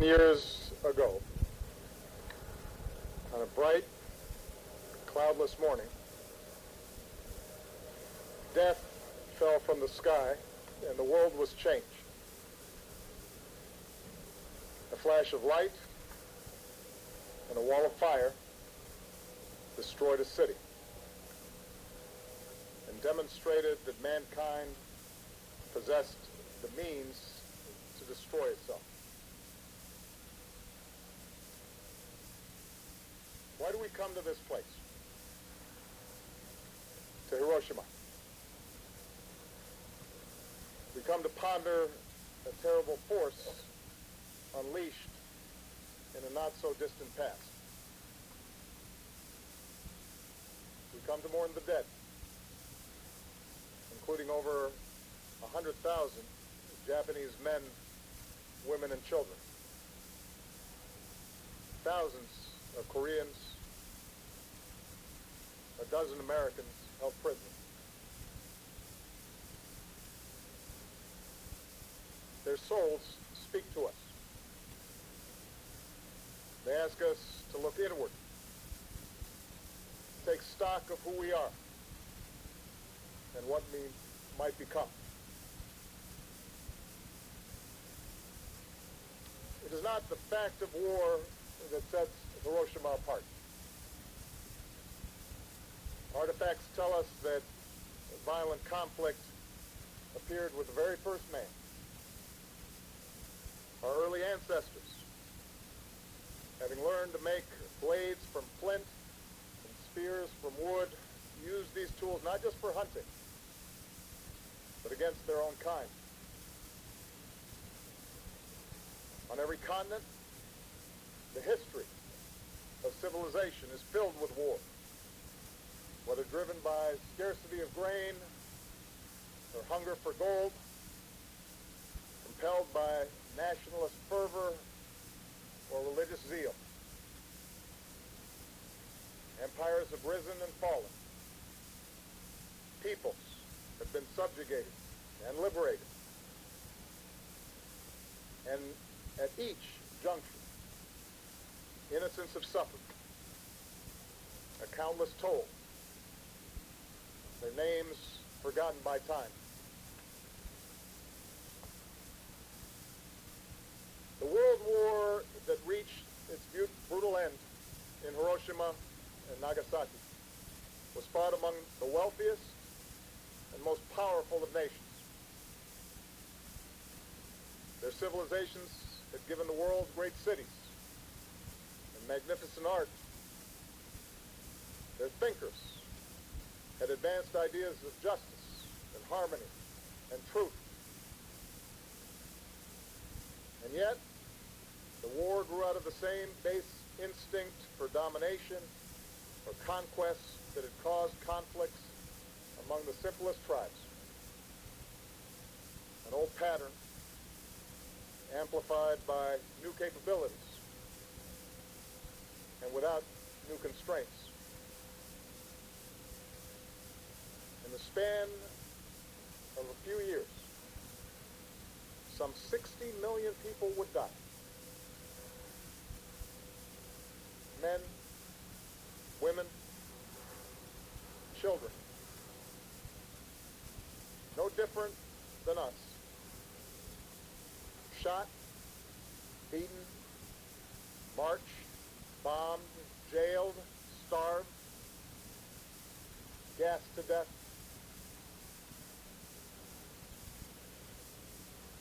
Years ago, on a bright, cloudless morning, death fell from the sky and the world was changed. A flash of light and a wall of fire destroyed a city and demonstrated that mankind possessed the means to destroy itself. Why do we come to this place? To Hiroshima. We come to ponder a terrible force unleashed in a not-so-distant past. We come to mourn the dead, including over 100,000 Japanese men, women, and children. Thousands of Koreans, a dozen Americans held prisoner. Their souls speak to us. They ask us to look inward, take stock of who we are and what we might become. It is not the fact of war that sets Hiroshima apart. Artifacts tell us that violent conflict appeared with the very first man. Our early ancestors, having learned to make blades from flint and spears from wood, used these tools not just for hunting, but against their own kind. On every continent, the history of civilization is filled with war, whether driven by scarcity of grain or hunger for gold, compelled by nationalist fervor or religious zeal. Empires have risen and fallen. Peoples have been subjugated and liberated. And at each juncture, innocents have suffered a countless toll, their names forgotten by time. The World War that reached its brutal end in Hiroshima and Nagasaki was fought among the wealthiest and most powerful of nations. Their civilizations had given the world great cities and magnificent art. Their thinkers had advanced ideas of justice and harmony and truth. And yet, the war grew out of the same base instinct for domination or conquest that had caused conflicts among the simplest tribes. An old pattern amplified by new capabilities and without new constraints. In the span of a few years, some 60 million people would die. Men, women, children. No different than us. Shot, beaten, marched, bombed, jailed, starved, gassed to death.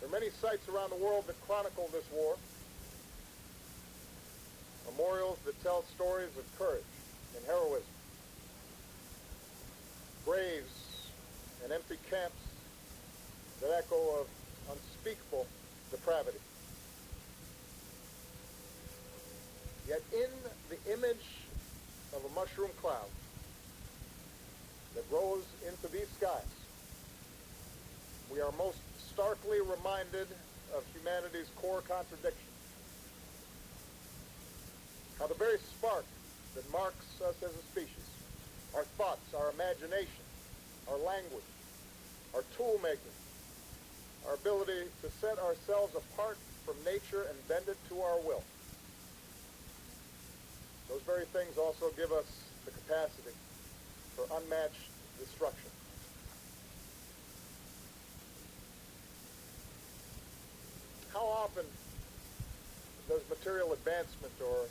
There are many sites around the world that chronicle this war. Memorials that tell stories of courage and heroism. Graves and empty camps that echo of unspeakable depravity. Yet in the image of a mushroom cloud that rose into these skies, we are most starkly reminded of humanity's core contradiction. How the very spark that marks us as a species, our thoughts, our imagination, our language, our tool making, our ability to set ourselves apart from nature and bend it to our will. Those very things also give us the capacity for unmatched destruction. How often does material advancement or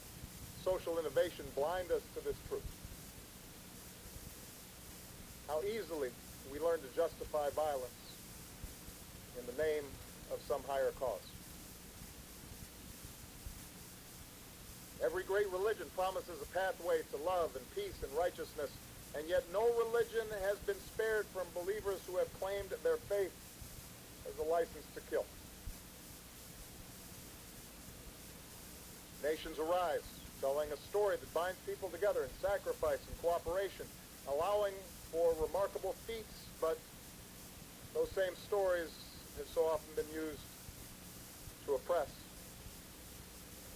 social innovation blind us to this truth? How easily we learn to justify violence in the name of some higher cause. Every great religion promises a pathway to love and peace and righteousness, and yet no religion has been spared from believers who have claimed their faith as a license to kill. Nations arise, telling a story that binds people together in sacrifice and cooperation, allowing for remarkable feats, but those same stories have so often been used to oppress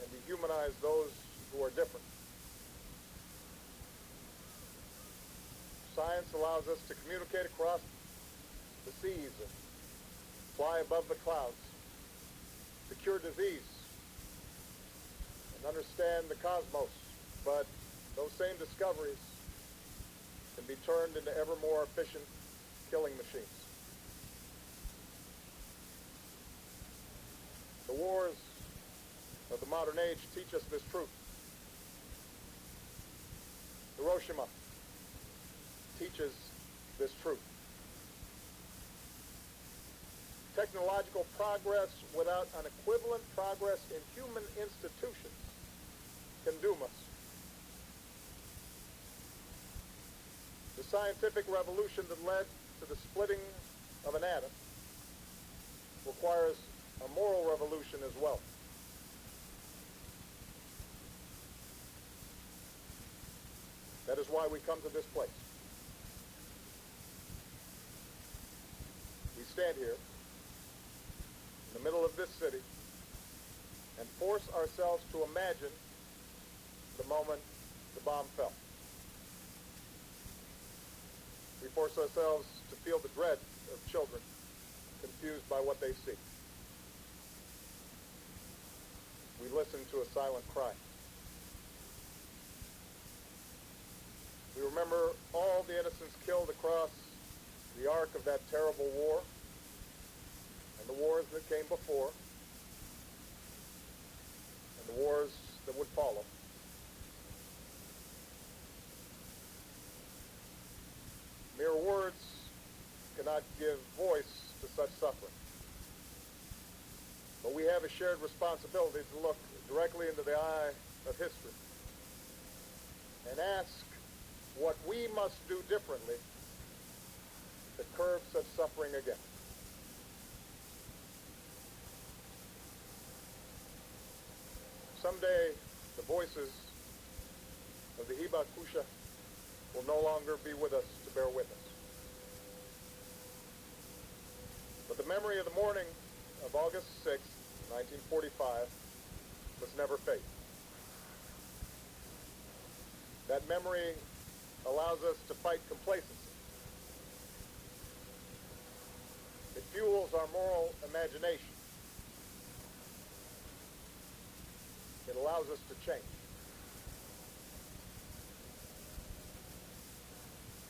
and dehumanize those who are different. Science allows us to communicate across the seas and fly above the clouds, to cure disease and understand the cosmos, but those same discoveries can be turned into ever more efficient killing machines. The wars of the modern age teach us this truth. Hiroshima teaches this truth. Technological progress without an equivalent progress in human institutions can doom us. The scientific revolution that led to the splitting of an atom requires a moral revolution as well. That is why we come to this place. We stand here in the middle of this city and force ourselves to imagine the moment the bomb fell. We force ourselves to feel the dread of children confused by what they see. We listen to a silent cry. We remember all the innocents killed across the arc of that terrible war and the wars that came before and the wars that would follow. Mere words cannot give voice to such suffering. But we have a shared responsibility to look directly into the eye of history and ask what we must do differently to curb such suffering again. Someday, the voices of the Hibakusha will no longer be with us to bear witness. But the memory of the morning of August 6, 1945, must never fade. That memory allows us to fight complacency. It fuels our moral imagination. It allows us to change.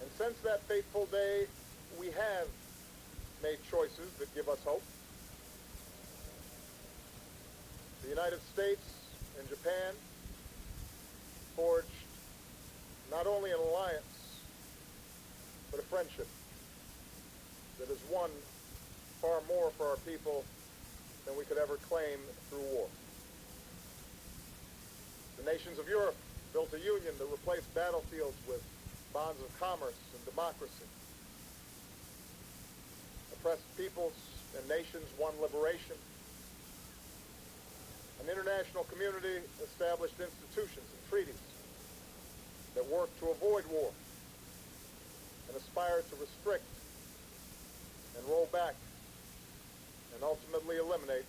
And since that fateful day, we have made choices that give us hope. The United States and Japan forged not only an alliance, but a friendship that has won far more for our people than we could ever claim through war. The nations of Europe built a union that replaced battlefields with bonds of commerce and democracy. Oppressed peoples and nations won liberation. An international community established institutions and treaties that work to avoid war and aspire to restrict and roll back and ultimately eliminate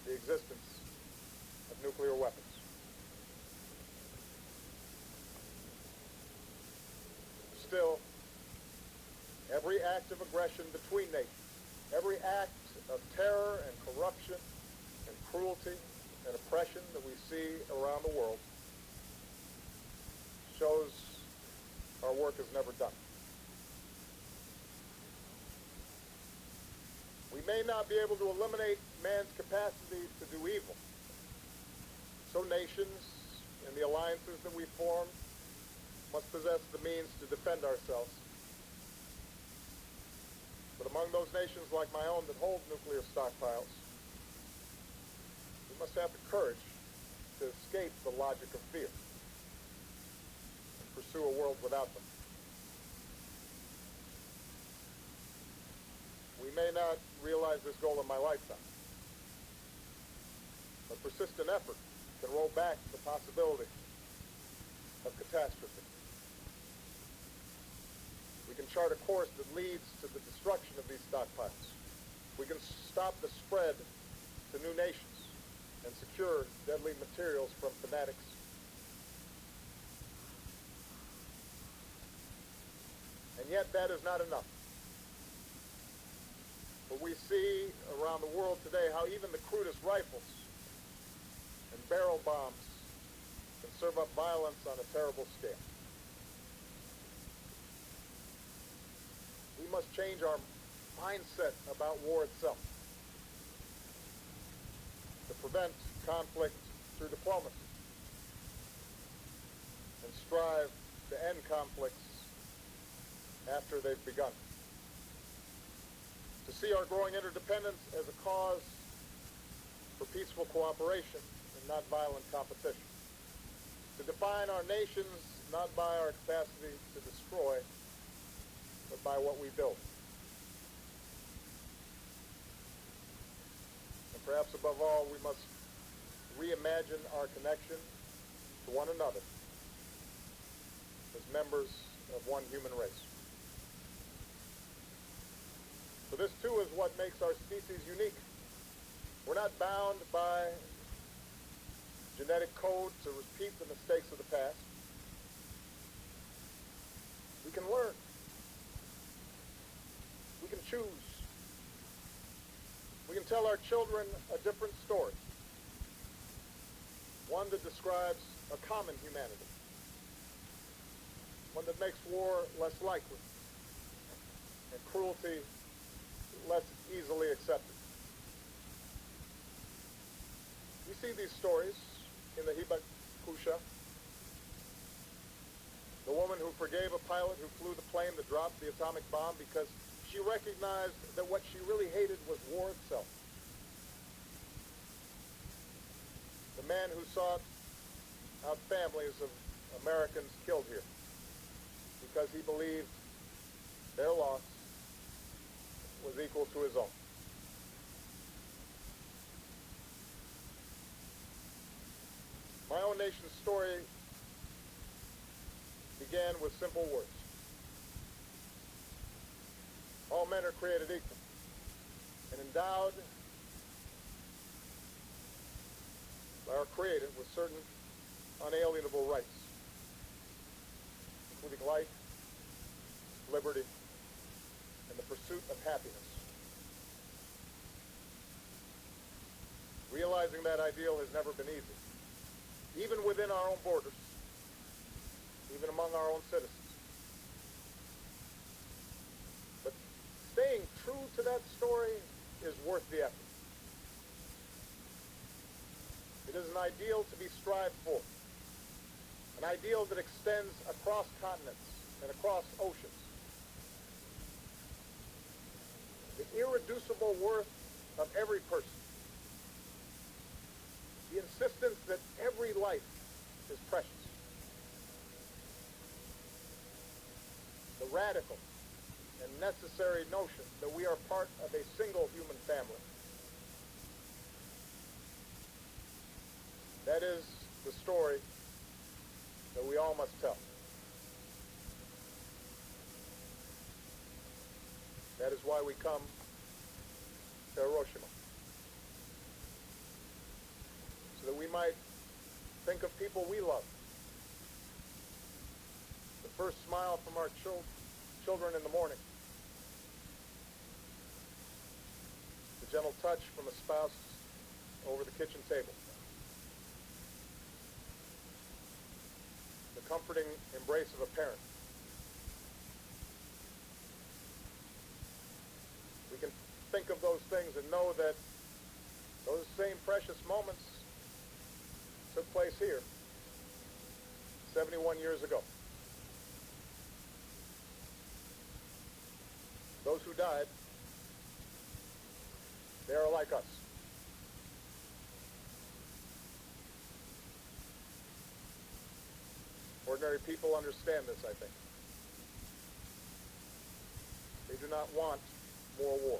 the existence of nuclear weapons. Still, every act of aggression between nations, every act of terror and corruption and cruelty and oppression that we see around the world shows our work is never done. We may not be able to eliminate man's capacity to do evil. So nations and the alliances that we form must possess the means to defend ourselves. But among those nations like my own that hold nuclear stockpiles, we must have the courage to escape the logic of fear and pursue a world without them. We may not realize this goal in my lifetime, but persistent effort can roll back the possibility of catastrophe. We can chart a course that leads to the destruction of these stockpiles. We can stop the spread to new nations and secure deadly materials from fanatics. And yet that is not enough. But we see around the world today how even the crudest rifles and barrel bombs can serve up violence on a terrible scale. We must change our mindset about war itself to prevent conflict through diplomacy and strive to end conflicts after they've begun. To see our growing interdependence as a cause for peaceful cooperation and not violent competition. To define our nations not by our capacity to destroy, but by what we build. And perhaps above all, we must reimagine our connection to one another as members of one human race. So this too is what makes our species unique. We're not bound by genetic code to repeat the mistakes of the past. We can learn. We can choose. We can tell our children a different story. One that describes a common humanity. One that makes war less likely and cruelty less easily accepted. You see these stories in the Hibakusha. The woman who forgave a pilot who flew the plane that dropped the atomic bomb because she recognized that what she really hated was war itself. The man who sought out families of Americans killed here because he believed their loss was equal to his own. My own nation's story began with simple words. All men are created equal and endowed by our Creator with certain unalienable rights, including life, liberty, and the pursuit of happiness. Realizing that ideal has never been easy, even within our own borders, even among our own citizens. But staying true to that story is worth the effort. It is an ideal to be strived for, an ideal that extends across continents and across oceans. The irreducible worth of every person. The insistence that every life is precious. The radical and necessary notion that we are part of a single human family. That is the story that we all must tell. That is why we come to Hiroshima. So that we might think of people we love. The first smile from our children in the morning. The gentle touch from a spouse over the kitchen table. The comforting embrace of a parent. We can think of those things and know that those same precious moments took place here 71 years ago. Those who died, they are like us. Ordinary people understand this, I think. They do not want more war.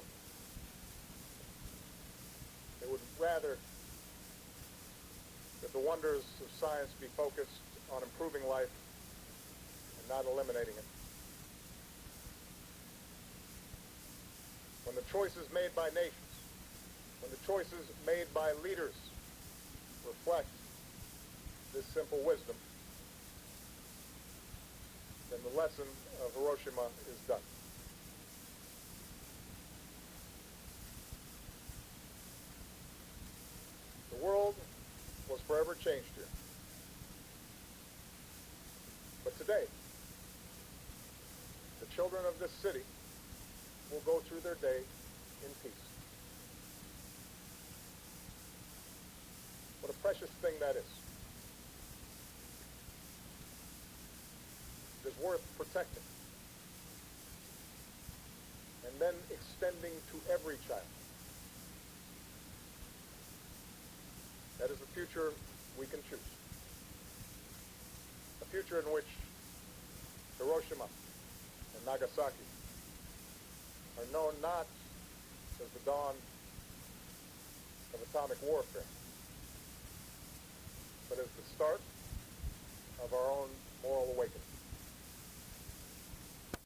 They would rather that the wonders of science be focused on improving life and not eliminating it. When the choices made by nations, when the choices made by leaders reflect this simple wisdom, then the lesson of Hiroshima is done. The world was forever changed here. But today, the children of this city will go through their day in peace. What a precious thing that is. It is worth protecting and then extending to every child. That is the future we can choose. A future in which Hiroshima and Nagasaki are known not as the dawn of atomic warfare, but as the start of our own moral awakening.